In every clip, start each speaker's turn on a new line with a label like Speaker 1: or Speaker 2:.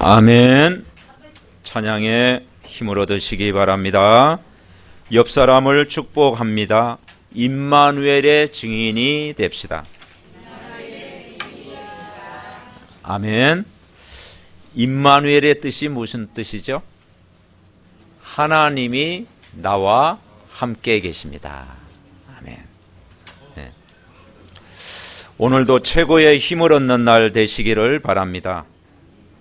Speaker 1: 아멘. 찬양의 힘을 얻으시기 바랍니다. 옆 사람을 축복합니다. 임마누엘의 증인이 됩시다. 아멘. 임마누엘의 뜻이 무슨 뜻이죠? 하나님이 나와 함께 계십니다. 아멘. 네. 오늘도 최고의 힘을 얻는 날 되시기를 바랍니다.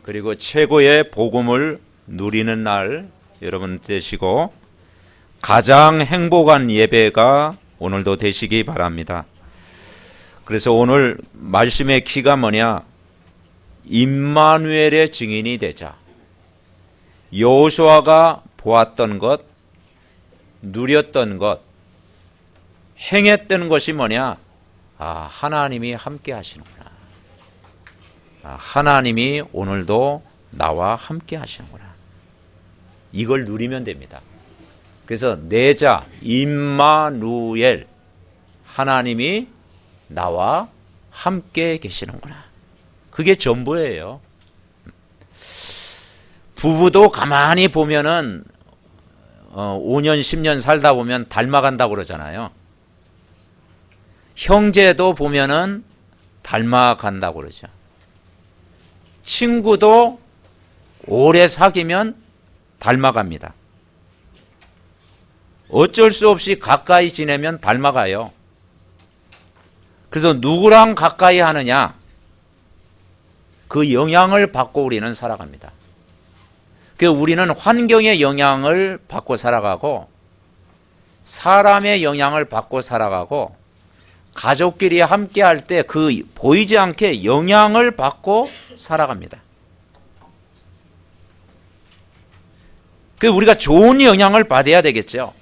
Speaker 1: 그리고 최고의 복음을 누리는 날 여러분 되시고 가장 행복한 예배가 오늘도 되시기 바랍니다. 그래서 오늘 말씀의 키가 뭐냐? 임마누엘의 증인이 되자. 여호수아가 보았던 것, 누렸던 것, 행했던 것이 뭐냐? 하나님이 함께 하시는구나. 하나님이 오늘도 나와 함께 하시는구나. 이걸 누리면 됩니다. 그래서 내자 임마누엘, 하나님이 나와 함께 계시는구나. 그게 전부예요. 부부도 가만히 보면은 5년 10년 살다 보면 닮아간다고 그러잖아요. 형제도 보면은 닮아간다고 그러죠. 친구도 오래 사귀면 닮아갑니다. 어쩔 수 없이 가까이 지내면 닮아가요. 그래서 누구랑 가까이 하느냐? 그 영향을 받고 우리는 살아갑니다. 그래서 우리는 환경의 영향을 받고 살아가고 사람의 영향을 받고 살아가고 가족끼리 함께 할 때 그 보이지 않게 영향을 받고 살아갑니다. 그래서 우리가 좋은 영향을 받아야 되겠죠.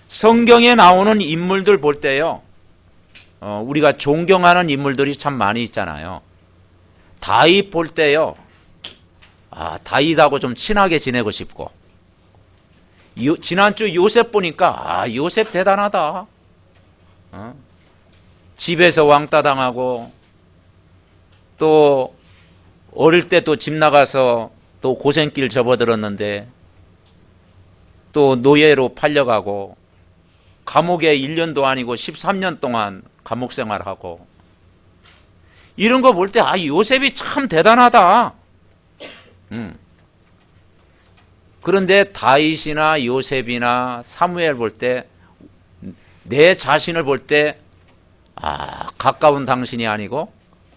Speaker 1: 성경에 나오는 인물들 볼 때요, 우리가 존경하는 인물들이 참 많이 있잖아요. 다윗 볼 때요, 다윗하고 좀 친하게 지내고 싶고, 지난주 요셉 보니까 요셉 대단하다. 집에서 왕따 당하고 또 어릴 때 또 집 나가서 또 고생길 접어들었는데 또 노예로 팔려가고 감옥에 1년도 아니고 13년 동안 감옥 생활하고 이런 거 볼 때 요셉이 참 대단하다. 그런데 다윗이나 요셉이나 사무엘 볼 때 내 자신을 볼 때 가까운 당신이 아니고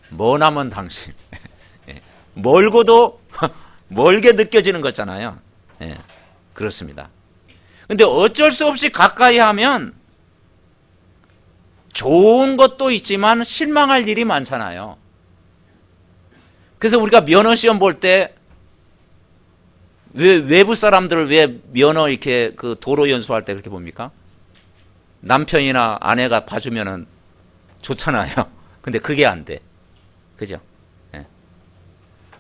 Speaker 1: 머나먼 당신. 멀고도 멀게 느껴지는 거잖아요. 그렇습니다. 근데 어쩔 수 없이 가까이 하면 좋은 것도 있지만 실망할 일이 많잖아요. 그래서 우리가 면허 시험 볼 때 왜 외부 사람들을 왜 면허 이렇게 그 도로 연수할 때 그렇게 봅니까? 남편이나 아내가 봐주면은 좋잖아요. 근데 그게 안 돼. 그죠?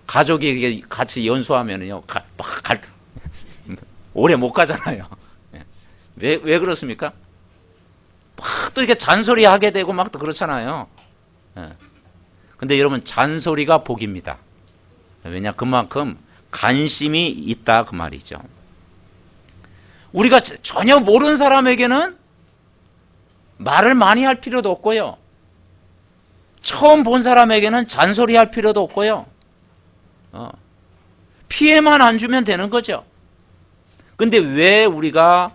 Speaker 1: 가족이 같이 연수하면은요, 오래 못 가잖아요. 왜 그렇습니까? 막 또 이렇게 잔소리 하게 되고 막 또 그렇잖아요. 근데 여러분, 잔소리가 복입니다. 왜냐? 그만큼 관심이 있다, 그 말이죠. 우리가 전혀 모르는 사람에게는 말을 많이 할 필요도 없고요. 처음 본 사람에게는 잔소리 할 필요도 없고요. 피해만 안 주면 되는 거죠. 근데 왜 우리가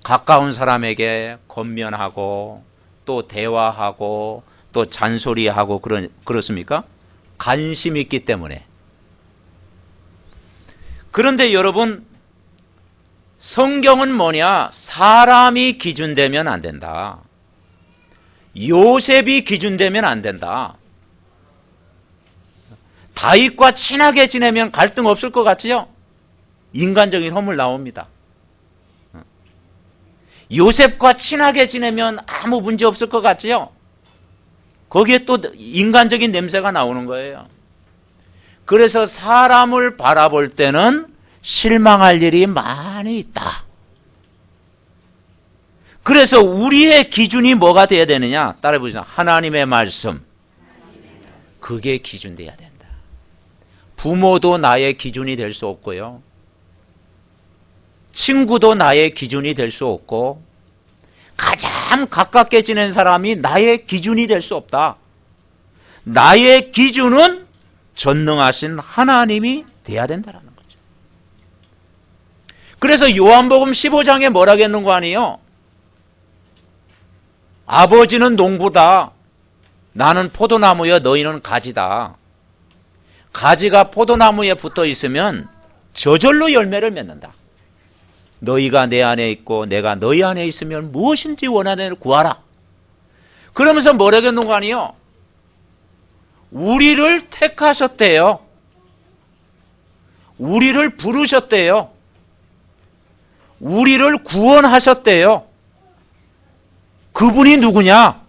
Speaker 1: 가까운 사람에게 권면하고 또 대화하고 또 잔소리하고 그렇습니까? 관심 있기 때문에. 그런데 여러분, 성경은 뭐냐? 사람이 기준되면 안 된다. 요셉이 기준되면 안 된다. 다윗과 친하게 지내면 갈등 없을 것 같지요? 인간적인 허물 나옵니다. 요셉과 친하게 지내면 아무 문제 없을 것 같지요? 거기에 또 인간적인 냄새가 나오는 거예요. 그래서 사람을 바라볼 때는 실망할 일이 많이 있다. 그래서 우리의 기준이 뭐가 돼야 되느냐? 따라해 보시죠. 하나님의 말씀. 그게 기준 돼야 된다. 부모도 나의 기준이 될 수 없고요. 친구도 나의 기준이 될 수 없고, 가장 가깝게 지낸 사람이 나의 기준이 될 수 없다. 나의 기준은 전능하신 하나님이 돼야 된다는 거죠. 그래서 요한복음 15장에 뭐라겠는 거 아니에요? 아버지는 농부다. 나는 포도나무여 너희는 가지다. 가지가 포도나무에 붙어 있으면 저절로 열매를 맺는다. 너희가 내 안에 있고 내가 너희 안에 있으면 무엇인지 원하는 대로 구하라. 그러면서 뭐라겠는 거 아니에요? 우리를 택하셨대요. 우리를 부르셨대요. 우리를 구원하셨대요. 그분이 누구냐?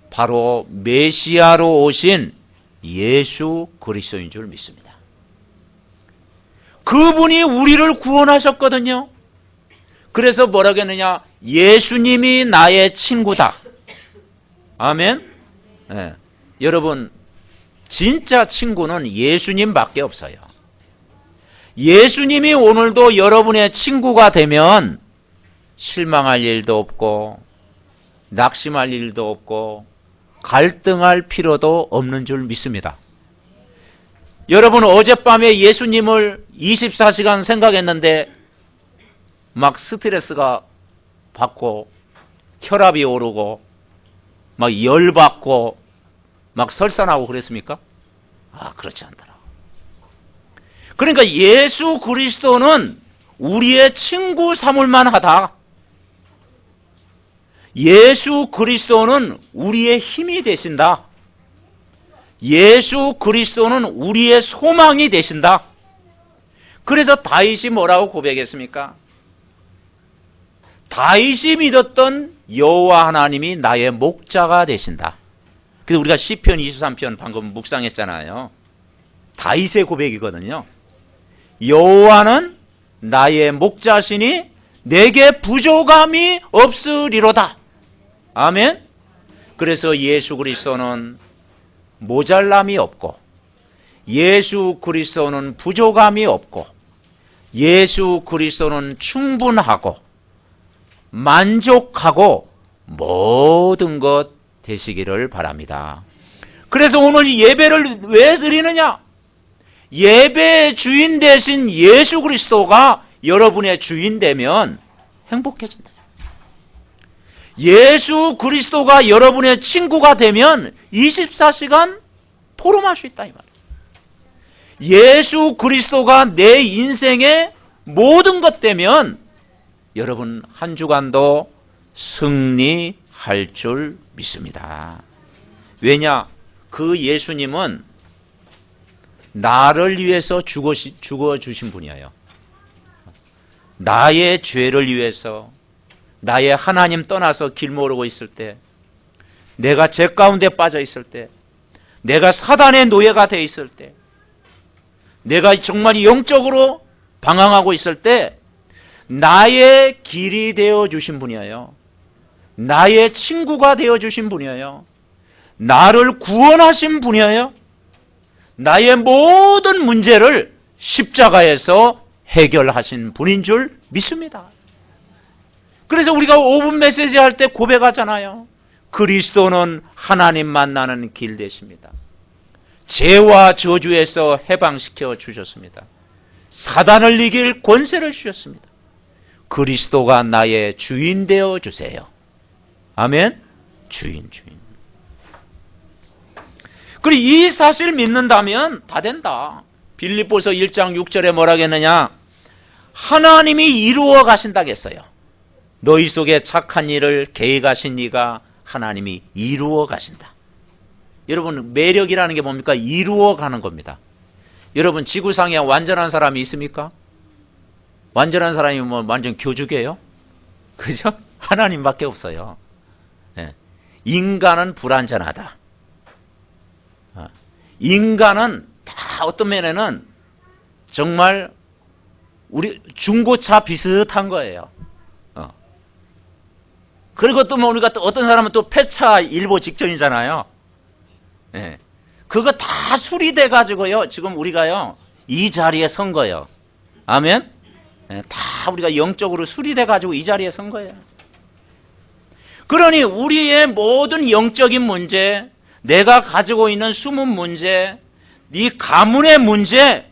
Speaker 1: 바로 메시아로 오신 예수 그리스도인 줄 믿습니다. 그분이 우리를 구원하셨거든요. 그래서 뭐라고 했느냐? 예수님이 나의 친구다. 아멘? 네. 여러분, 진짜 친구는 예수님밖에 없어요. 예수님이 오늘도 여러분의 친구가 되면 실망할 일도 없고 낙심할 일도 없고 갈등할 필요도 없는 줄 믿습니다. 여러분, 어젯밤에 예수님을 24시간 생각했는데 막 스트레스가 받고 혈압이 오르고 막 열받고 막 설사나고 그랬습니까? 그렇지 않더라고. 그러니까 예수 그리스도는 우리의 친구 삼을만 하다. 예수 그리스도는 우리의 힘이 되신다. 예수 그리스도는 우리의 소망이 되신다. 그래서 다윗이 뭐라고 고백했습니까? 다윗이 믿었던 여호와 하나님이 나의 목자가 되신다. 그래서 우리가 시편 23편 방금 묵상했잖아요. 다윗의 고백이거든요. 여호와는 나의 목자시니 내게 부족함이 없으리로다. 아멘. 그래서 예수 그리스도는 모자람이 없고, 예수 그리스도는 부족함이 없고, 예수 그리스도는 충분하고 만족하고 모든 것 되시기를 바랍니다. 그래서 오늘 이 예배를 왜 드리느냐? 예배의 주인 되신 예수 그리스도가 여러분의 주인 되면 행복해진다. 예수 그리스도가 여러분의 친구가 되면 24시간 포럼할 수 있다 이 말이에요. 예수 그리스도가 내 인생의 모든 것 되면 여러분 한 주간도 승리할 줄 믿습니다. 왜냐? 그 예수님은 나를 위해서 죽어주신 분이에요. 나의 죄를 위해서, 나의 하나님 떠나서 길 모르고 있을 때, 내가 죄 가운데 빠져 있을 때, 내가 사단의 노예가 돼 있을 때, 내가 정말 영적으로 방황하고 있을 때 나의 길이 되어주신 분이에요. 나의 친구가 되어주신 분이에요. 나를 구원하신 분이에요. 나의 모든 문제를 십자가에서 해결하신 분인 줄 믿습니다. 그래서 우리가 5분 메시지 할 때 고백하잖아요. 그리스도는 하나님 만나는 길 되십니다. 죄와 저주에서 해방시켜 주셨습니다. 사단을 이길 권세를 주셨습니다. 그리스도가 나의 주인 되어 주세요. 아멘. 주인. 그리고 이 사실 믿는다면 다 된다. 빌립보서 1장 6절에 뭐라고 했느냐? 하나님이 이루어 가신다겠어요. 너희 속에 착한 일을 계획하신 이가 하나님이 이루어 가신다. 여러분, 매력이라는 게 뭡니까? 이루어 가는 겁니다. 여러분, 지구상에 완전한 사람이 있습니까? 완전한 사람이 뭐 완전 교주게요? 그죠? 하나님밖에 없어요. 네. 인간은 불완전하다. 인간은 다 어떤 면에는 정말 우리 중고차 비슷한 거예요. 그리고 또 뭐 우리가 또 어떤 사람은 또 폐차 일보 직전이잖아요. 네. 그거 다 수리돼 가지고요. 지금 우리가요. 이 자리에 선 거예요. 아멘? 네, 다 우리가 영적으로 수리돼 가지고 이 자리에 선 거예요. 그러니 우리의 모든 영적인 문제, 내가 가지고 있는 숨은 문제, 네 가문의 문제,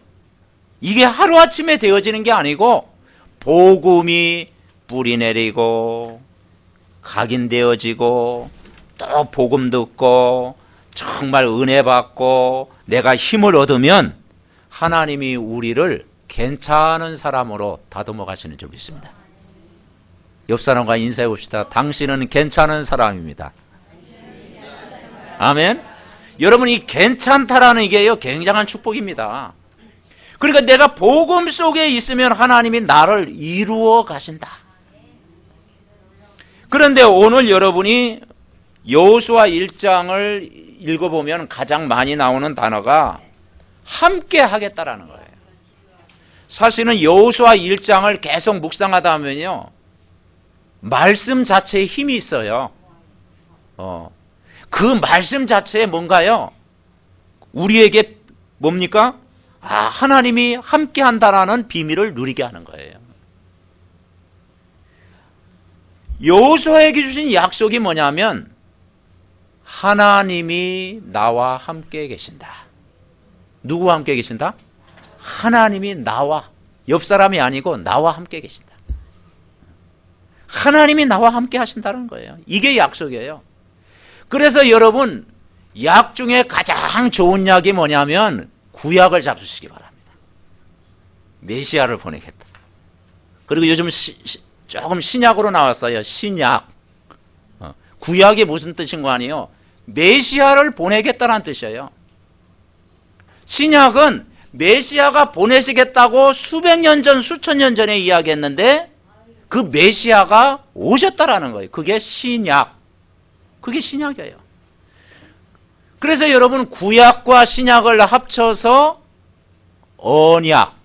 Speaker 1: 이게 하루아침에 되어지는 게 아니고 복음이 뿌리 내리고 각인되어지고 또 복음 듣고 정말 은혜 받고 내가 힘을 얻으면 하나님이 우리를 괜찮은 사람으로 다듬어 가시는 줄 믿습니다. 옆 사람과 인사해 봅시다. 당신은 괜찮은 사람입니다. 아멘. 여러분, 이 괜찮다라는 이게요, 굉장한 축복입니다. 그러니까 내가 복음 속에 있으면 하나님이 나를 이루어 가신다. 그런데 오늘 여러분이 여호수아 1장을 읽어보면 가장 많이 나오는 단어가 함께 하겠다라는 거예요. 사실은 여호수아 1장을 계속 묵상하다 하면요, 말씀 자체에 힘이 있어요. 그 말씀 자체에 뭔가요? 우리에게 뭡니까? 하나님이 함께 한다라는 비밀을 누리게 하는 거예요. 여호수아에게 주신 약속이 뭐냐면 하나님이 나와 함께 계신다. 누구와 함께 계신다? 하나님이 나와, 옆 사람이 아니고 나와 함께 계신다. 하나님이 나와 함께 하신다는 거예요. 이게 약속이에요. 그래서 여러분, 약 중에 가장 좋은 약이 뭐냐면 구약을 잡수시기 바랍니다. 메시아를 보내겠다. 그리고 요즘 조금 신약으로 나왔어요. 신약. 구약이 무슨 뜻인 거 아니에요? 메시아를 보내겠다는 뜻이에요. 신약은 메시아가 보내시겠다고 수백 년 전, 수천 년 전에 이야기했는데 그 메시아가 오셨다라는 거예요. 그게 신약. 그게 신약이에요. 그래서 여러분, 구약과 신약을 합쳐서 언약.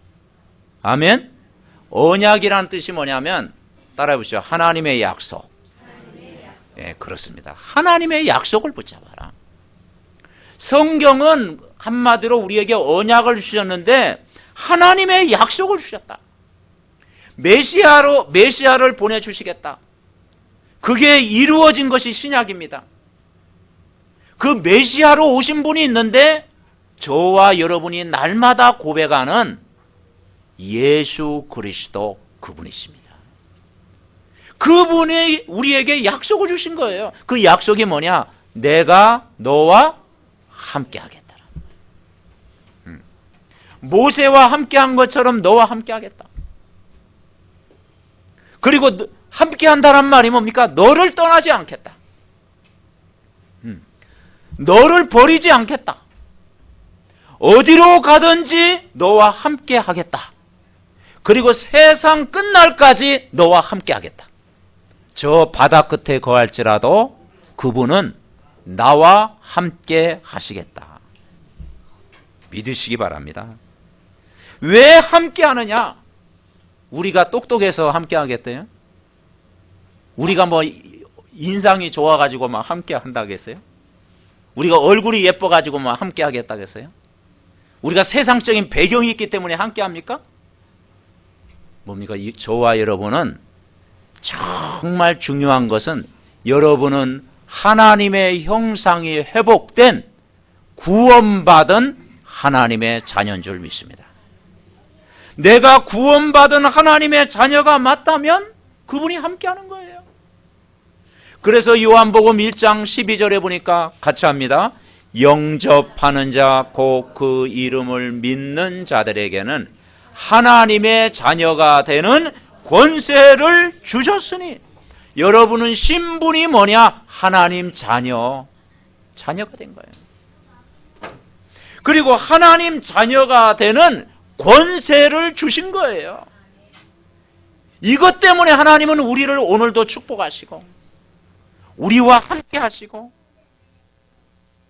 Speaker 1: 아멘? 언약이란 뜻이 뭐냐면 따라해 보시죠. 하나님의 약속. 예, 그렇습니다. 하나님의 약속을 붙잡아라. 성경은 한마디로 우리에게 언약을 주셨는데 하나님의 약속을 주셨다. 메시아를 보내주시겠다. 그게 이루어진 것이 신약입니다. 그 메시아로 오신 분이 있는데 저와 여러분이 날마다 고백하는 예수 그리스도 그분이십니다. 그분이 우리에게 약속을 주신 거예요. 그 약속이 뭐냐? 내가 너와 함께 하겠다. 모세와 함께 한 것처럼 너와 함께 하겠다. 그리고 함께 한다란 말이 뭡니까? 너를 떠나지 않겠다. 너를 버리지 않겠다. 어디로 가든지 너와 함께 하겠다. 그리고 세상 끝날까지 너와 함께 하겠다. 저 바다 끝에 거할지라도 그분은 나와 함께 하시겠다. 믿으시기 바랍니다. 왜 함께 하느냐? 우리가 똑똑해서 함께 하겠대요? 우리가 뭐 인상이 좋아가지고 막 함께 한다겠어요? 우리가 얼굴이 예뻐가지고 막 함께 하겠다겠어요? 우리가 세상적인 배경이 있기 때문에 함께 합니까? 뭡니까? 저와 여러분은 정말 중요한 것은 여러분은 하나님의 형상이 회복된 구원받은 하나님의 자녀인 줄 믿습니다. 내가 구원받은 하나님의 자녀가 맞다면 그분이 함께하는 거예요. 그래서 요한복음 1장 12절에 보니까 같이 합니다. 영접하는 자 곧 그 이름을 믿는 자들에게는 하나님의 자녀가 되는 권세를 주셨으니, 여러분은 신분이 뭐냐? 하나님 자녀가 된 거예요. 그리고 하나님 자녀가 되는 권세를 주신 거예요. 이것 때문에 하나님은 우리를 오늘도 축복하시고 우리와 함께 하시고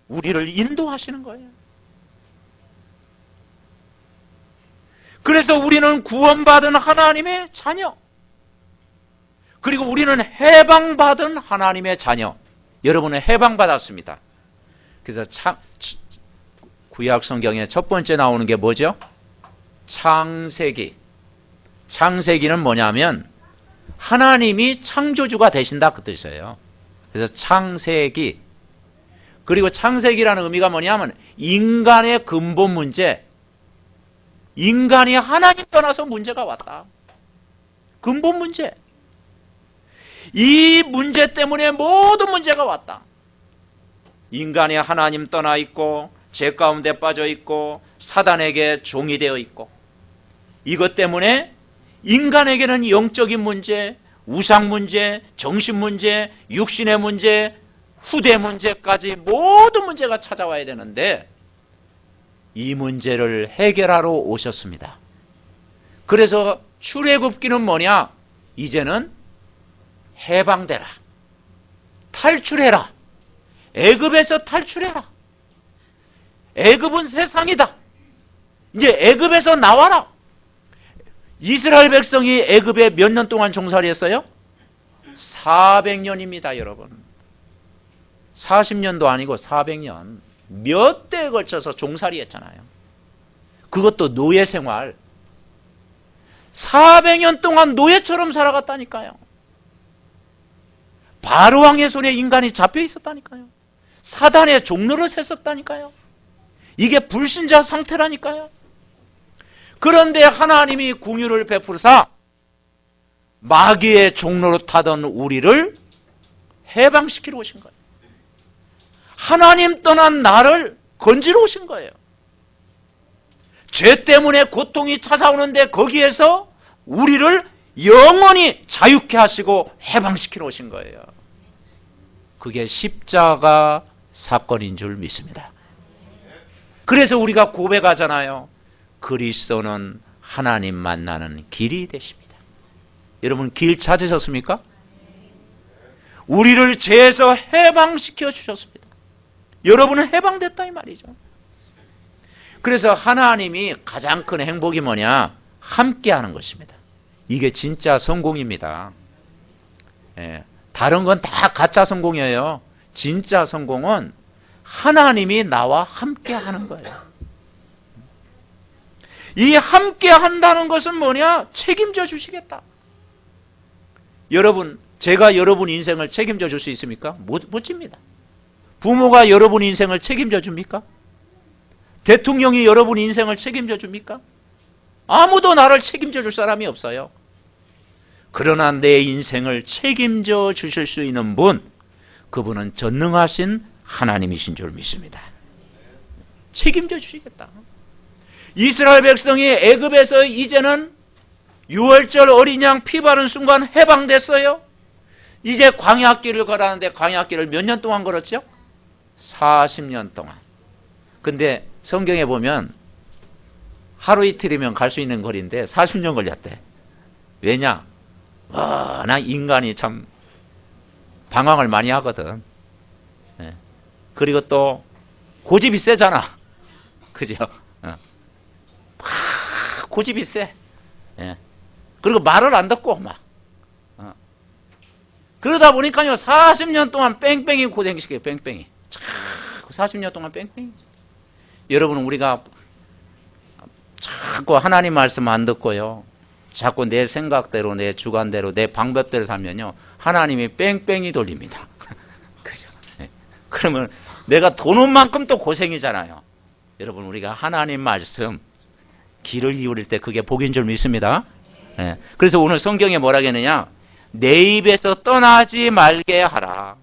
Speaker 1: 우리를 인도하시는 거예요. 그래서 우리는 구원받은 하나님의 자녀, 그리고 우리는 해방받은 하나님의 자녀. 여러분은 해방받았습니다. 그래서 구약 성경에 첫 번째 나오는 게 뭐죠? 창세기. 창세기는 뭐냐면 하나님이 창조주가 되신다 그 뜻이에요. 그래서 창세기. 그리고 창세기라는 의미가 뭐냐면 인간의 근본 문제. 인간이 하나님 떠나서 문제가 왔다. 근본 문제. 이 문제 때문에 모든 문제가 왔다. 인간이 하나님 떠나 있고 죄 가운데 빠져 있고 사단에게 종이 되어 있고 이것 때문에 인간에게는 영적인 문제, 우상 문제, 정신 문제, 육신의 문제, 후대 문제까지 모든 문제가 찾아와야 되는데 이 문제를 해결하러 오셨습니다. 그래서 출애굽기는 뭐냐? 이제는 해방되라. 탈출해라. 애굽에서 탈출해라. 애굽은 세상이다. 이제 애굽에서 나와라. 이스라엘 백성이 애굽에 몇 년 동안 종살이 했어요? 400년입니다, 여러분. 40년도 아니고 400년. 몇 대에 걸쳐서 종살이 했잖아요. 그것도 노예 생활. 400년 동안 노예처럼 살아갔다니까요. 바로 왕의 손에 인간이 잡혀 있었다니까요. 사단의 종로를 샜었다니까요. 이게 불신자 상태라니까요. 그런데 하나님이 긍휼을 베푸사 마귀의 종로로 타던 우리를 해방시키러 오신 거예요. 하나님 떠난 나를 건지러 오신 거예요. 죄 때문에 고통이 찾아오는데 거기에서 우리를 영원히 자유케 하시고 해방시키러 오신 거예요. 그게 십자가 사건인 줄 믿습니다. 그래서 우리가 고백하잖아요. 그리스도는 하나님 만나는 길이 되십니다. 여러분 길 찾으셨습니까? 우리를 죄에서 해방시켜 주셨습니다. 여러분은 해방됐다 이 말이죠. 그래서 하나님이 가장 큰 행복이 뭐냐? 함께 하는 것입니다. 이게 진짜 성공입니다. 예, 다른 건 다 가짜 성공이에요. 진짜 성공은 하나님이 나와 함께 하는 거예요. 이 함께 한다는 것은 뭐냐? 책임져 주시겠다. 여러분, 제가 여러분 인생을 책임져 줄 수 있습니까? 못 집니다. 부모가 여러분 인생을 책임져 줍니까? 대통령이 여러분 인생을 책임져 줍니까? 아무도 나를 책임져 줄 사람이 없어요. 그러나 내 인생을 책임져 주실 수 있는 분, 그분은 전능하신 하나님이신 줄 믿습니다. 책임져 주시겠다. 이스라엘 백성이 애굽에서 이제는 유월절 어린 양 피 바른 순간 해방됐어요. 이제 광야길을 걸었는데 광야길을 몇 년 동안 걸었죠? 40년 동안. 근데 성경에 보면 하루 이틀이면 갈 수 있는 거리인데 40년 걸렸대. 왜냐? 나 인간이 참 방황을 많이 하거든. 네. 그리고 또 고집이 세잖아. 그죠? 고집이 세. 예. 그리고 말을 안 듣고 막. 그러다 보니까요 40년 동안 뺑뺑이 고생시켜요. 뺑뺑이. 40년 동안 뺑뺑이. 여러분 우리가 자꾸 하나님 말씀 안 듣고요. 자꾸 내 생각대로 내 주관대로 내 방법대로 살면요. 하나님이 뺑뺑이 돌립니다. 그죠? 예. 그러면 내가 도는 만큼 또 고생이잖아요. 여러분 우리가 하나님 말씀 길을 기울일 때 그게 복인 줄 믿습니다. 예. 그래서 오늘 성경에 뭐라 했느냐? 내 입에서 떠나지 말게 하라.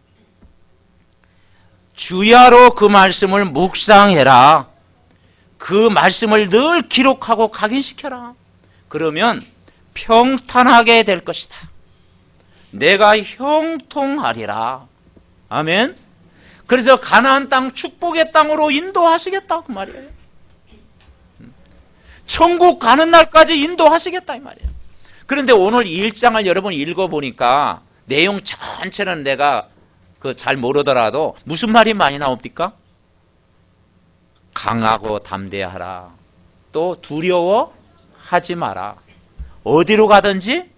Speaker 1: 주야로 그 말씀을 묵상해라. 그 말씀을 늘 기록하고 각인시켜라. 그러면 평탄하게 될 것이다. 내가 형통하리라. 아멘. 그래서 가나안 땅 축복의 땅으로 인도하시겠다 그 말이에요. 천국 가는 날까지 인도하시겠다 이 말이에요. 그런데 오늘 1장을 여러분 읽어보니까 내용 전체는 내가 잘 모르더라도 무슨 말이 많이 나옵니까? 강하고 담대하라. 또 두려워하지 마라. 어디로 가든지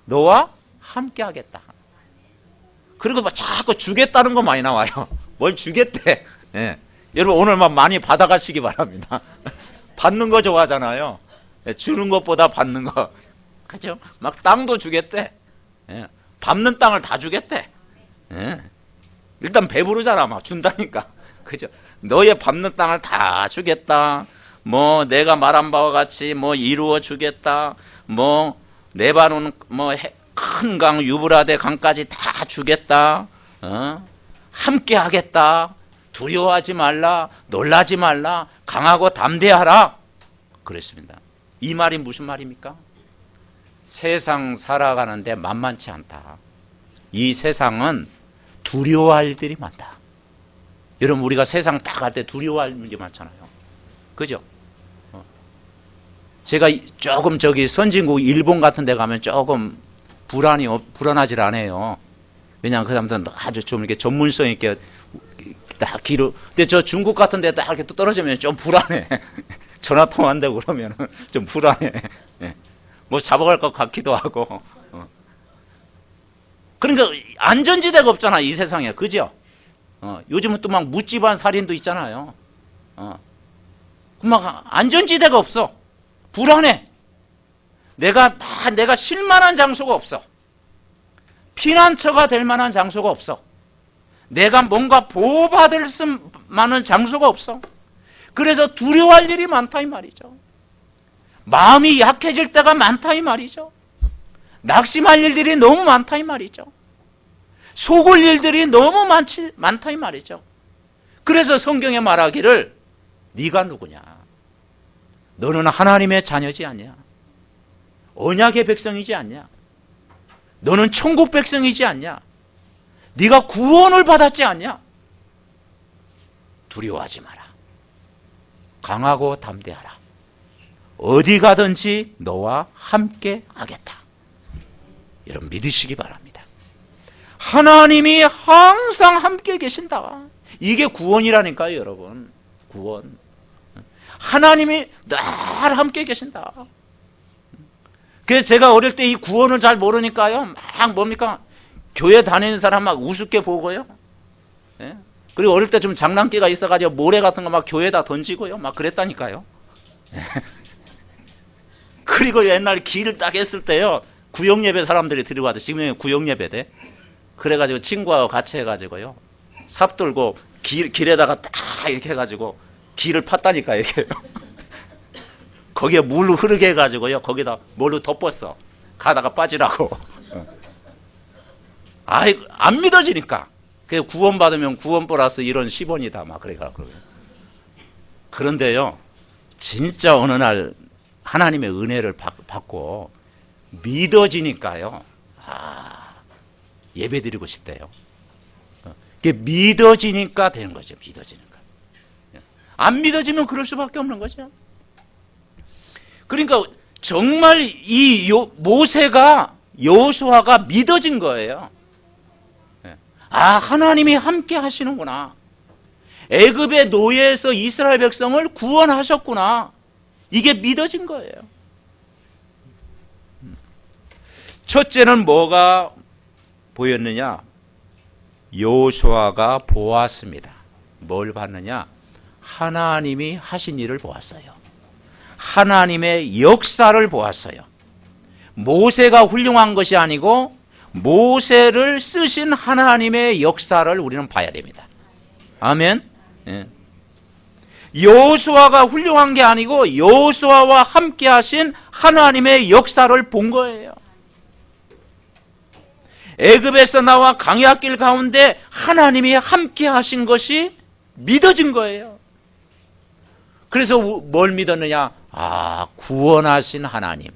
Speaker 1: 너와 함께 하겠다. 그리고 막 자꾸 주겠다는 거 많이 나와요. 뭘 주겠대. 예. 여러분 오늘만 많이 받아가시기 바랍니다. 받는 거 좋아하잖아요. 주는 것보다 받는 거. 그죠? 막 땅도 주겠대. 예. 밟는 땅을 다 주겠대. 예. 일단 배부르잖아. 막 준다니까. 그죠? 너의 밟는 땅을 다 주겠다. 뭐 내가 말한 바와 같이 뭐 이루어 주겠다. 뭐 레바논 뭐 큰 강 유브라데 강까지 다 주겠다. 함께 하겠다. 두려워하지 말라. 놀라지 말라. 강하고 담대하라. 그랬습니다. 이 말이 무슨 말입니까? 세상 살아가는데 만만치 않다. 이 세상은 두려워할 일들이 많다. 여러분 우리가 세상 딱 갈 때 두려워할 문제 많잖아요. 그죠? 제가 조금 저기 선진국 일본 같은 데 가면 조금 불안하질 않아요. 왜냐하면 그 사람들은 아주 좀 이렇게 전문성 있게 딱 길을. 근데 저 중국 같은 데 딱 이렇게 또 떨어지면 좀 불안해. 전화 통화한다고 그러면 좀 불안해. 뭐 잡아갈 것 같기도 하고. 그러니까 안전지대가 없잖아, 이 세상에. 그죠? 요즘은 또 막 묻지반 살인도 있잖아요. 막 안전지대가 없어. 불안해. 내가 쉴만한 장소가 없어. 피난처가 될 만한 장소가 없어. 내가 뭔가 보호받을 만한 장소가 없어. 그래서 두려워할 일이 많다 이 말이죠. 마음이 약해질 때가 많다 이 말이죠. 낙심할 일들이 너무 많다 이 말이죠. 속을 일들이 너무 많다 이 말이죠. 그래서 성경에 말하기를 네가 누구냐? 너는 하나님의 자녀지 않냐? 언약의 백성이지 않냐? 너는 천국 백성이지 않냐? 네가 구원을 받았지 않냐? 두려워하지 마라. 강하고 담대하라. 어디 가든지 너와 함께 하겠다. 여러분 믿으시기 바랍니다. 하나님이 항상 함께 계신다. 이게 구원이라니까요, 여러분. 구원. 하나님이 늘 함께 계신다. 그래서 제가 어릴 때 이 구원을 잘 모르니까요, 막 뭡니까? 교회 다니는 사람 막 우습게 보고요. 예? 그리고 어릴 때 좀 장난기가 있어가지고 모래 같은 거 막 교회에다 던지고요. 막 그랬다니까요. 그리고 옛날 길을 딱 했을 때요, 구역예배 사람들이 들어와도 지금 구역예배 돼. 그래가지고 친구하고 같이 해가지고요, 삽 들고 길에다가 딱 이렇게 해가지고 길을 팠다니까, 이렇게요. 거기에 물 흐르게 해가지고요, 거기다 뭘로 덮었어. 가다가 빠지라고. 아이, 안 믿어지니까. 그 구원받으면 구원 플러스 이런 10원이다. 막 그래가지고. 그런데요, 진짜 어느 날 하나님의 은혜를 받고 믿어지니까요, 예배 드리고 싶대요. 그게 믿어지니까 되는 거죠. 믿어지니까. 안 믿어지면 그럴 수밖에 없는 거죠. 그러니까 정말 이 모세가, 여호수아가 믿어진 거예요. 하나님이 함께 하시는구나. 애굽의 노예에서 이스라엘 백성을 구원하셨구나. 이게 믿어진 거예요. 첫째는 뭐가 보였느냐? 여호수아가 보았습니다. 뭘 봤느냐? 하나님이 하신 일을 보았어요. 하나님의 역사를 보았어요. 모세가 훌륭한 것이 아니고 모세를 쓰신 하나님의 역사를 우리는 봐야 됩니다. 아멘. 예. 여호수아가 훌륭한 게 아니고 여호수아와 함께 하신 하나님의 역사를 본 거예요. 애굽에서 나와 광야길 가운데 하나님이 함께 하신 것이 믿어진 거예요. 그래서 뭘 믿었느냐? 구원하신 하나님.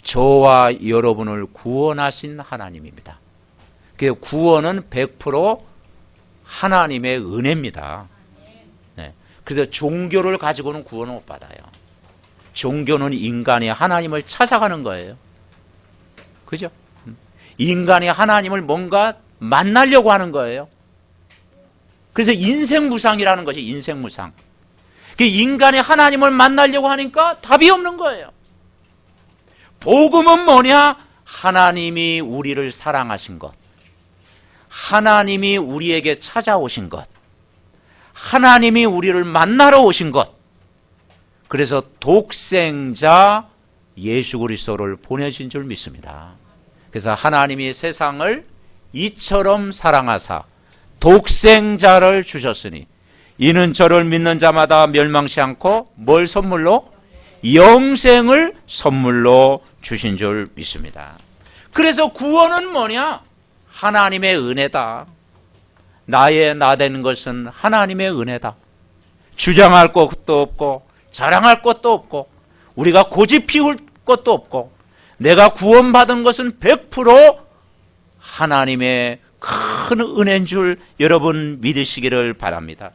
Speaker 1: 저와 여러분을 구원하신 하나님입니다. 그 구원은 100% 하나님의 은혜입니다. 네. 그래서 종교를 가지고는 구원을 못 받아요. 종교는 인간이 하나님을 찾아가는 거예요. 그죠? 인간이 하나님을 뭔가 만나려고 하는 거예요. 그래서 인생무상이라는 것이 인생무상. 인간이 하나님을 만나려고 하니까 답이 없는 거예요. 복음은 뭐냐? 하나님이 우리를 사랑하신 것, 하나님이 우리에게 찾아오신 것, 하나님이 우리를 만나러 오신 것, 그래서 독생자 예수 그리스도를 보내신 줄 믿습니다. 그래서 하나님이 세상을 이처럼 사랑하사 독생자를 주셨으니 이는 저를 믿는 자마다 멸망치 않고 뭘 선물로? 영생을 선물로 주신 줄 믿습니다. 그래서 구원은 뭐냐? 하나님의 은혜다. 나의 나 되는 것은 하나님의 은혜다. 주장할 것도 없고 자랑할 것도 없고 우리가 고집 피울 것도 없고 내가 구원받은 것은 100% 하나님의 큰 은혜인 줄 여러분 믿으시기를 바랍니다.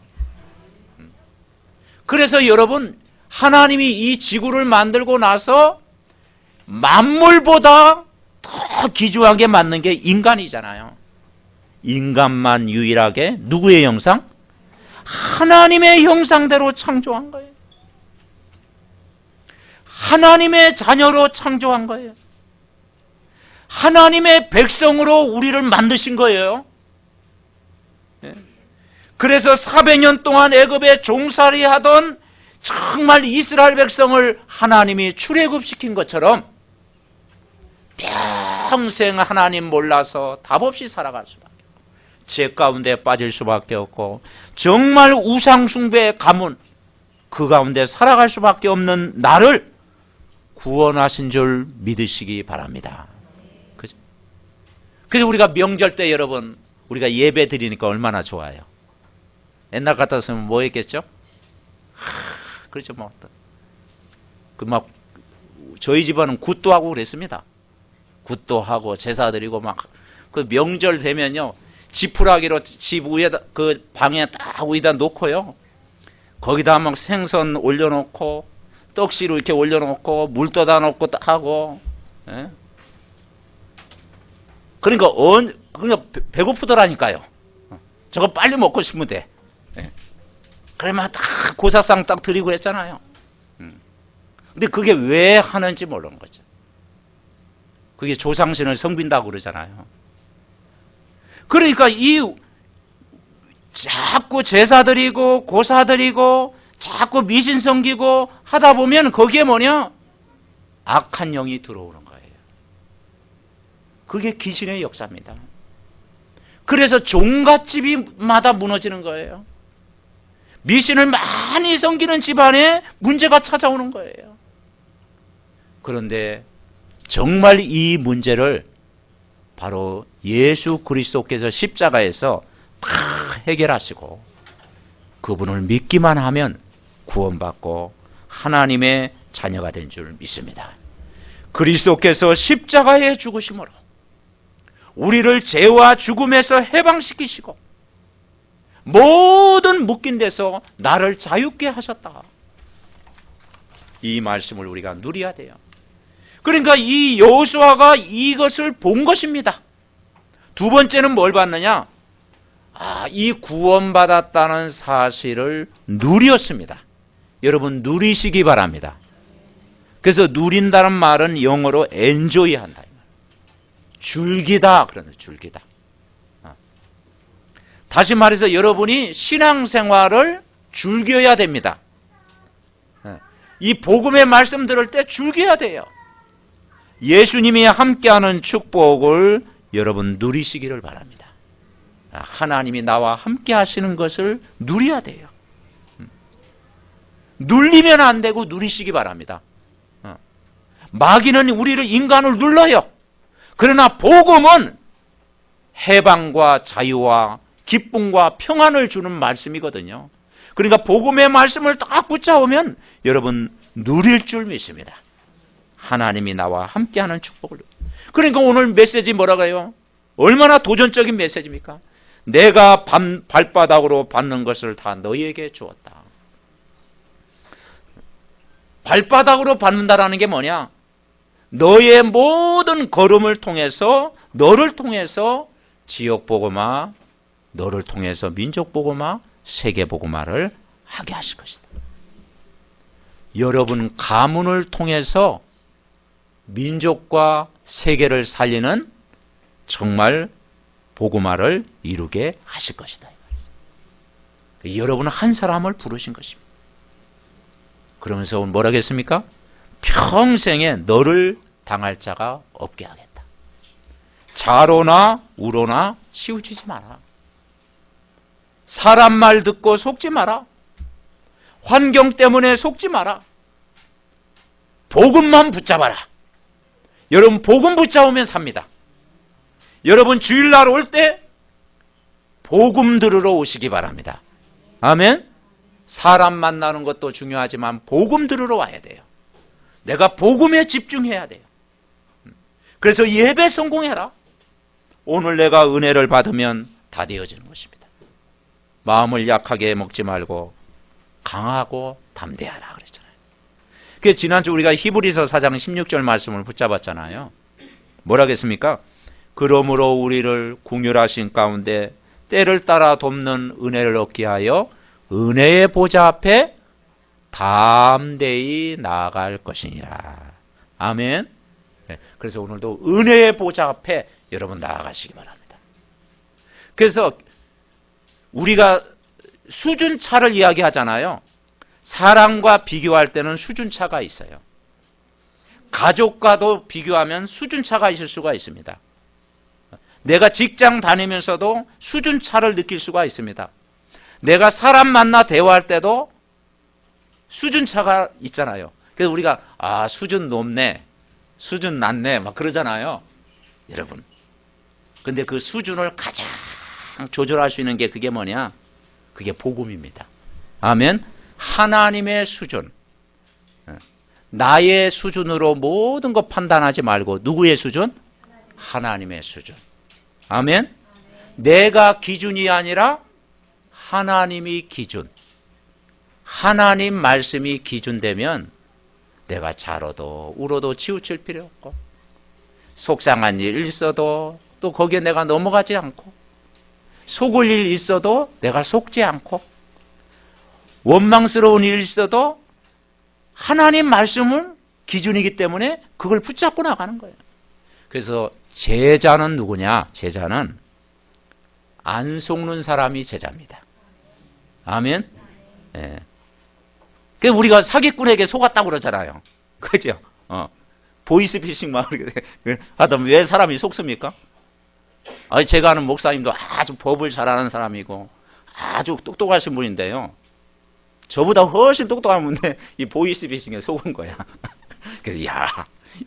Speaker 1: 그래서 여러분, 하나님이 이 지구를 만들고 나서 만물보다 더 귀중하게 만든 게 인간이잖아요. 인간만 유일하게 누구의 형상? 하나님의 형상대로 창조한 거예요. 하나님의 자녀로 창조한 거예요. 하나님의 백성으로 우리를 만드신 거예요. 그래서 400년 동안 애굽에 종살이 하던 정말 이스라엘 백성을 하나님이 출애굽시킨 것처럼 평생 하나님 몰라서 답 없이 살아갈 수밖에 없고 죄 가운데 빠질 수밖에 없고 정말 우상 숭배의 가문 그 가운데 살아갈 수밖에 없는 나를 구원하신 줄 믿으시기 바랍니다. 그죠? 그래서 우리가 명절 때 여러분 우리가 예배 드리니까 얼마나 좋아요. 옛날 같았으면 뭐 했겠죠? 그렇죠. 저희 집안은 굿도 하고 그랬습니다. 굿도 하고 제사 드리고 그 명절 되면요. 지푸라기로 집 위에다, 그 방에 딱 위에다 놓고요. 거기다 막 생선 올려놓고, 떡시루 이렇게 올려놓고, 물 떠다 놓고 딱 하고, 예? 그러니까 배고프더라니까요. 저거 빨리 먹고 싶으면 돼. 예. 그러면 딱 고사상 딱 드리고 했잖아요. 근데 그게 왜 하는지 모르는 거죠. 그게 조상신을 섬긴다고 그러잖아요. 그러니까 자꾸 제사 드리고 고사 드리고 자꾸 미신 섬기고 하다 보면 거기에 뭐냐? 악한 영이 들어오는 거예요. 그게 귀신의 역사입니다. 그래서 종갓집마다 무너지는 거예요. 미신을 많이 섬기는 집안에 문제가 찾아오는 거예요. 그런데 정말 이 문제를 바로 예수 그리스도께서 십자가에서 다 해결하시고 그분을 믿기만 하면 구원받고 하나님의 자녀가 된 줄 믿습니다. 그리스도께서 십자가에 죽으심으로 우리를 죄와 죽음에서 해방시키시고 모든 묶인 데서 나를 자유케 하셨다. 이 말씀을 우리가 누려야 돼요. 그러니까 이 여호수아가 이것을 본 것입니다. 두 번째는 뭘 봤느냐? 이 구원받았다는 사실을 누렸습니다. 여러분 누리시기 바랍니다. 그래서 누린다는 말은 영어로 enjoy 한다. 즐기다 그러는 즐기다. 다시 말해서 여러분이 신앙생활을 즐겨야 됩니다. 이 복음의 말씀 들을 때 즐겨야 돼요. 예수님이 함께하는 축복을 여러분 누리시기를 바랍니다. 하나님이 나와 함께 하시는 것을 누려야 돼요. 눌리면 안 되고 누리시기 바랍니다. 마귀는 우리를 인간을 눌러요. 그러나 복음은 해방과 자유와 기쁨과 평안을 주는 말씀이거든요. 그러니까 복음의 말씀을 딱 붙잡으면 여러분 누릴 줄 믿습니다. 하나님이 나와 함께하는 축복을. 그러니까 오늘 메시지 뭐라고 해요? 얼마나 도전적인 메시지입니까? 내가 발바닥으로 받는 것을 다 너희에게 주었다. 발바닥으로 받는다라는 게 뭐냐? 너의 모든 걸음을 통해서 너를 통해서 지역 복음화, 너를 통해서 민족 복음화, 세계 복음화를 하게 하실 것이다. 여러분 가문을 통해서 민족과 세계를 살리는 정말 복음화를 이루게 하실 것이다. 여러분은 한 사람을 부르신 것입니다. 그러면서 오늘 뭐라 했습니까? 평생에 너를 당할 자가 없게 하겠다. 좌로나 우로나 치우치지 마라. 사람 말 듣고 속지 마라. 환경 때문에 속지 마라. 복음만 붙잡아라. 여러분 복음 붙잡으면 삽니다. 여러분 주일날 올 때 복음 들으러 오시기 바랍니다. 아멘. 사람 만나는 것도 중요하지만 복음 들으러 와야 돼요. 내가 복음에 집중해야 돼요. 그래서 예배 성공해라. 오늘 내가 은혜를 받으면 다 되어지는 것입니다. 마음을 약하게 먹지 말고 강하고 담대하라 그랬잖아요. 그래서 지난주 우리가 히브리서 4장 16절 말씀을 붙잡았잖아요. 뭐라 했습니까? 그러므로 우리를 긍휼하신 가운데 때를 따라 돕는 은혜를 얻게 하여 은혜의 보좌 앞에 담대히 나아갈 것이니라. 아멘. 그래서 오늘도 은혜의 보좌 앞에 여러분 나아가시기 바랍니다. 그래서 우리가 수준차를 이야기하잖아요. 사람과 비교할 때는 수준차가 있어요. 가족과도 비교하면 수준차가 있을 수가 있습니다. 내가 직장 다니면서도 수준차를 느낄 수가 있습니다. 내가 사람 만나 대화할 때도 수준차가 있잖아요. 그래서 우리가 수준 높네, 수준 낮네 막 그러잖아요. 여러분, 근데 그 수준을 가장 조절할 수 있는 게 그게 뭐냐? 그게 복음입니다. 아멘. 하나님의 수준, 나의 수준으로 모든 것 판단하지 말고 누구의 수준? 하나님의 수준. 아멘. 내가 기준이 아니라 하나님이 기준. 하나님 말씀이 기준되면 내가 좌로도 우로도 치우칠 필요 없고, 속상한 일 있어도 또 거기에 내가 넘어가지 않고, 속을 일 있어도 내가 속지 않고, 원망스러운 일 있어도 하나님 말씀은 기준이기 때문에 그걸 붙잡고 나가는 거예요. 그래서 제자는 누구냐? 제자는 안 속는 사람이 제자입니다. 아멘. 예. 그래서 우리가 사기꾼에게 속았다고 그러잖아요. 그죠? 보이스피싱 막 하다 왜 사람이 속습니까? 제가 아는 목사님도 아주 법을 잘하는 사람이고 아주 똑똑하신 분인데요. 저보다 훨씬 똑똑한 분인데 이 보이스피싱에 속은 거야. 그래서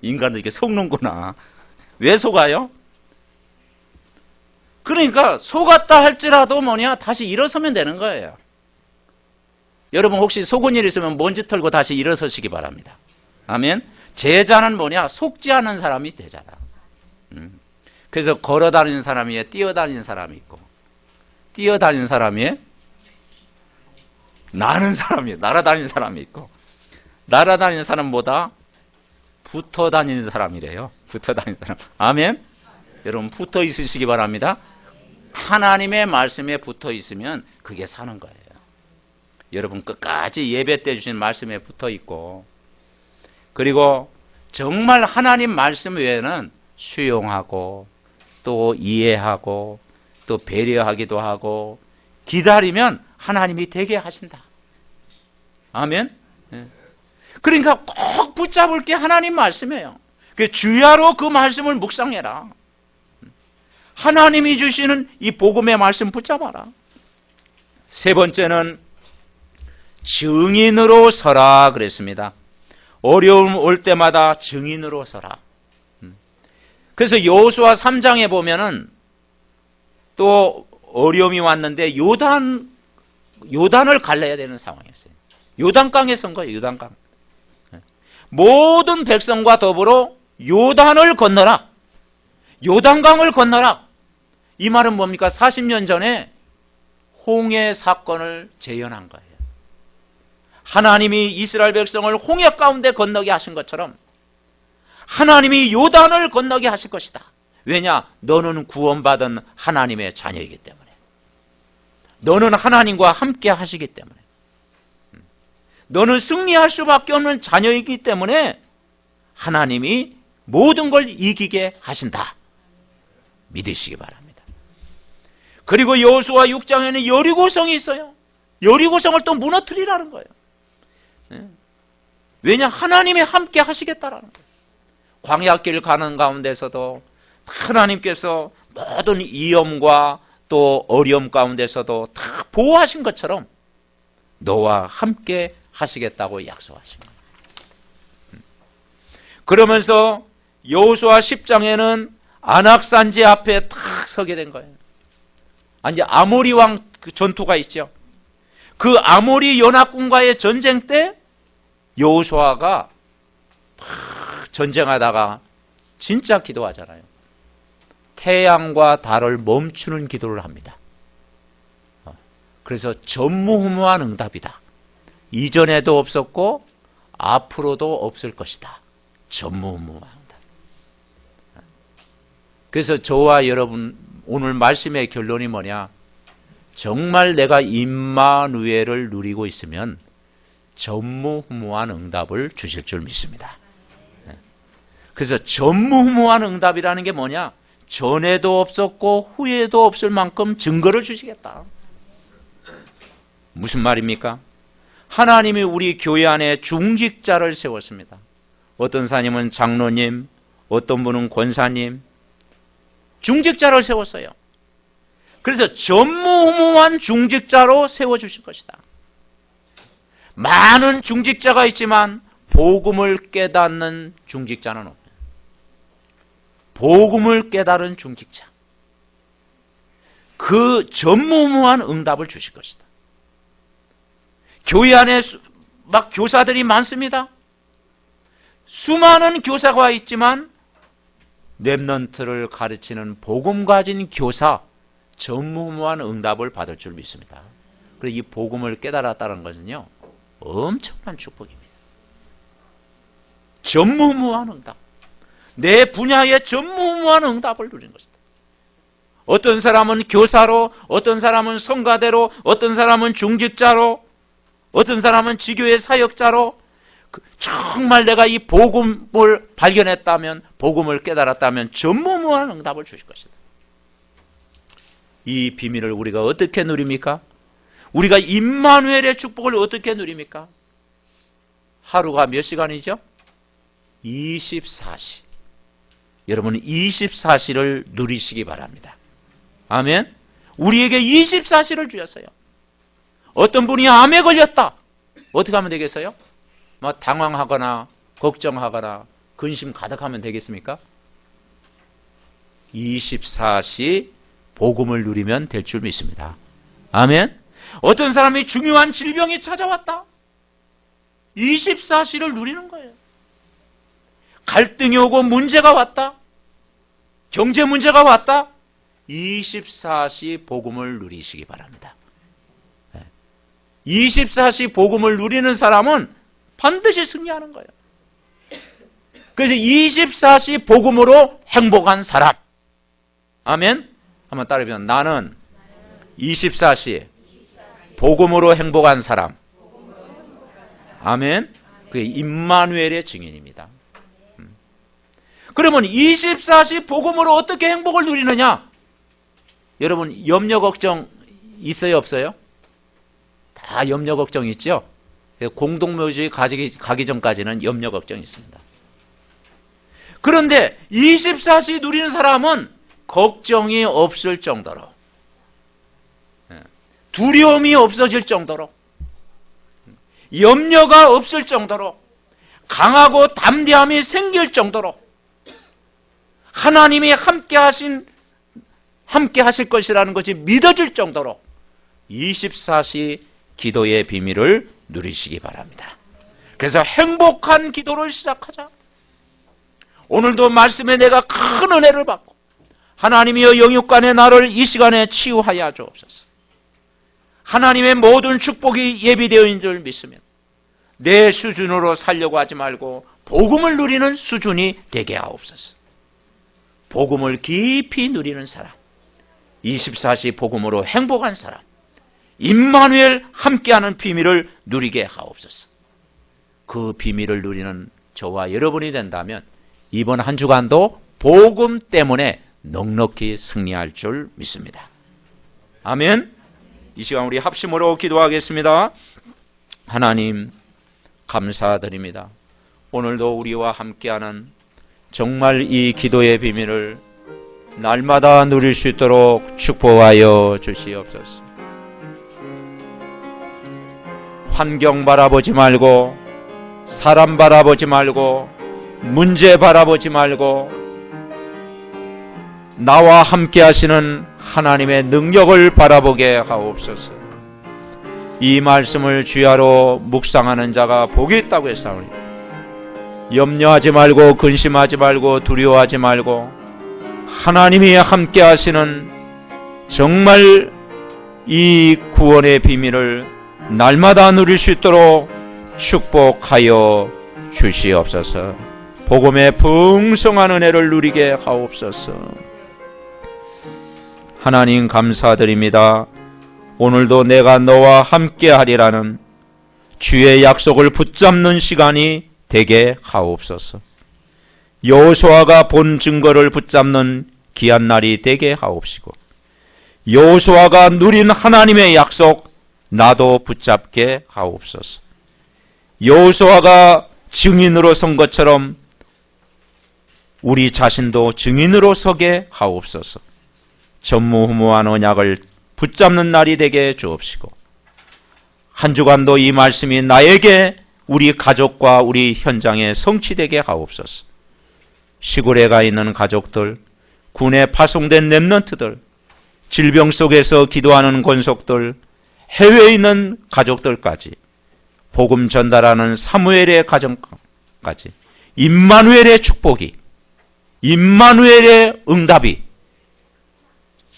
Speaker 1: 인간도 이렇게 속는구나. 왜 속아요? 그러니까 속았다 할지라도 다시 일어서면 되는 거예요. 여러분 혹시 속은 일 있으면 먼지 털고 다시 일어서시기 바랍니다. 아멘. 제자는 속지 않은 사람이 제자다. 그래서 걸어다니는 사람이 뛰어다니는 사람이 있고, 뛰어다니는 사람이 나는 사람이 날아다니는 사람이 있고, 날아다니는 사람보다 붙어다니는 사람이래요. 붙어다니는 사람. 아멘. 여러분 붙어 있으시기 바랍니다. 하나님의 말씀에 붙어 있으면 그게 사는 거예요. 여러분 끝까지 예배 때 주신 말씀에 붙어 있고, 그리고 정말 하나님 말씀 외에는 수용하고 또 이해하고 또 배려하기도 하고 기다리면 하나님이 되게 하신다. 아멘. 그러니까 꼭 붙잡을 게 하나님 말씀이에요. 주야로 그 말씀을 묵상해라. 하나님이 주시는 이 복음의 말씀 붙잡아라. 세 번째는 증인으로 서라 그랬습니다. 어려움 올 때마다 증인으로 서라. 그래서 여호수아 3장에 보면은 또 어려움이 왔는데 요단을 갈라야 되는 상황이었어요. 요단강에 선 거예요. 요단강. 모든 백성과 더불어 요단을 건너라. 요단강을 건너라. 이 말은 뭡니까? 40년 전에 홍해 사건을 재현한 거예요. 하나님이 이스라엘 백성을 홍해 가운데 건너게 하신 것처럼 하나님이 요단을 건너게 하실 것이다. 왜냐? 너는 구원받은 하나님의 자녀이기 때문에. 너는 하나님과 함께 하시기 때문에. 너는 승리할 수밖에 없는 자녀이기 때문에 하나님이 모든 걸 이기게 하신다. 믿으시기 바랍니다. 그리고 여호수아 6장에는 여리고성이 있어요. 여리고성을 또 무너뜨리라는 거예요. 왜냐? 하나님이 함께 하시겠다라는 거예요. 광야길 가는 가운데서도 하나님께서 모든 위험과 또 어려움 가운데서도 다 보호하신 것처럼 너와 함께 하시겠다고 약속하신 거예요. 그러면서 여호수아 10장에는 안악산지 앞에 탁 서게 된 거예요. 이제 아모리 왕 그 전투가 있죠. 그 아모리 연합군과의 전쟁 때 여호수아가 전쟁하다가 진짜 기도하잖아요. 태양과 달을 멈추는 기도를 합니다. 그래서 전무후무한 응답이다. 이전에도 없었고 앞으로도 없을 것이다. 전무후무한 응답. 그래서 저와 여러분 오늘 말씀의 결론이 뭐냐? 정말 내가 임마누엘을 누리고 있으면 전무후무한 응답을 주실 줄 믿습니다. 그래서 전무후무한 응답이라는 게 뭐냐? 전에도 없었고 후에도 없을 만큼 증거를 주시겠다. 무슨 말입니까? 하나님이 우리 교회 안에 중직자를 세웠습니다. 어떤 사님은 장로님, 어떤 분은 권사님, 중직자를 세웠어요. 그래서 전무후무한 중직자로 세워주실 것이다. 많은 중직자가 있지만 복음을 깨닫는 중직자는 없어요. 복음을 깨달은 중직자. 그 전무후무한 응답을 주실 것이다. 교회 안에 막 교사들이 많습니다. 수많은 교사가 있지만 렘넌트를 가르치는 복음 가진 교사, 전무후무한 응답을 받을 줄 믿습니다. 그래서 이 복음을 깨달았다는 것은요, 엄청난 축복입니다. 전무후무한 응답. 내 분야의 전무후무한 응답을 누리는 것이다. 어떤 사람은 교사로, 어떤 사람은 성가대로, 어떤 사람은 중직자로, 어떤 사람은 지교의 사역자로, 정말 내가 이 복음을 발견했다면, 복음을 깨달았다면 전무후무한 응답을 주실 것이다. 이 비밀을 우리가 어떻게 누립니까? 우리가 임마누엘의 축복을 어떻게 누립니까? 하루가 몇 시간이죠? 24시. 여러분 24시를 누리시기 바랍니다. 아멘. 우리에게 24시를 주셨어요. 어떤 분이 암에 걸렸다. 어떻게 하면 되겠어요? 뭐 당황하거나 걱정하거나 근심 가득하면 되겠습니까? 24시 복음을 누리면 될 줄 믿습니다. 아멘. 어떤 사람이 중요한 질병이 찾아왔다. 24시를 누리는 거예요. 갈등이 오고 문제가 왔다. 경제 문제가 왔다. 24시 복음을 누리시기 바랍니다. 24시 복음을 누리는 사람은 반드시 승리하는 거예요. 그래서 24시 복음으로 행복한 사람. 아멘. 한번 따라해보세요. 나는 24시 복음으로 행복한 사람. 아멘. 그게 임마누엘의 증인입니다. 그러면 24시 복음으로 어떻게 행복을 누리느냐? 여러분 염려 걱정 있어요 없어요? 다 염려 걱정 있죠? 공동묘지 가기 전까지는 염려 걱정이 있습니다. 그런데 24시 누리는 사람은 걱정이 없을 정도로, 두려움이 없어질 정도로, 염려가 없을 정도로, 강하고 담대함이 생길 정도로 하나님이 함께 하실 것이라는 것이 믿어질 정도로 24시 기도의 비밀을 누리시기 바랍니다. 그래서 행복한 기도를 시작하자. 오늘도 말씀에 내가 큰 은혜를 받고 하나님이여 영육간의 나를 이 시간에 치유하여 주옵소서. 하나님의 모든 축복이 예비되어 있는 줄 믿으면 내 수준으로 살려고 하지 말고 복음을 누리는 수준이 되게 하옵소서. 복음을 깊이 누리는 사람, 24시 복음으로 행복한 사람, 임마누엘 함께하는 비밀을 누리게 하옵소서. 그 비밀을 누리는 저와 여러분이 된다면 이번 한 주간도 복음 때문에 넉넉히 승리할 줄 믿습니다. 아멘. 이 시간 우리 합심으로 기도하겠습니다. 하나님 감사드립니다. 오늘도 우리와 함께하는 정말 이 기도의 비밀을 날마다 누릴 수 있도록 축복하여 주시옵소서. 환경 바라보지 말고, 사람 바라보지 말고, 문제 바라보지 말고, 나와 함께 하시는 하나님의 능력을 바라보게 하옵소서. 이 말씀을 주야로 묵상하는 자가 복이 있다고 했사오니 염려하지 말고, 근심하지 말고, 두려워하지 말고, 하나님이 함께 하시는 정말 이 구원의 비밀을 날마다 누릴 수 있도록 축복하여 주시옵소서. 복음의 풍성한 은혜를 누리게 하옵소서. 하나님 감사드립니다. 오늘도 내가 너와 함께 하리라는 주의 약속을 붙잡는 시간이 되게 하옵소서. 여호수아가 본 증거를 붙잡는 귀한 날이 되게 하옵시고, 여호수아가 누린 하나님의 약속 나도 붙잡게 하옵소서. 여호수아가 증인으로 선 것처럼 우리 자신도 증인으로 서게 하옵소서. 전무후무한 언약을 붙잡는 날이 되게 주옵시고, 한 주간도 이 말씀이 나에게, 우리 가족과 우리 현장에 성취되게 하옵소서. 시골에 가 있는 가족들, 군에 파송된 렘넌트들, 질병 속에서 기도하는 권속들, 해외에 있는 가족들까지, 복음 전달하는 사무엘의 가정까지 임마누엘의 축복이, 임마누엘의 응답이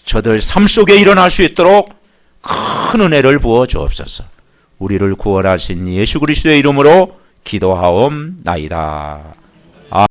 Speaker 1: 저들 삶 속에 일어날 수 있도록 큰 은혜를 부어 주옵소서. 우리를 구원하신 예수 그리스도의 이름으로 기도하옵나이다.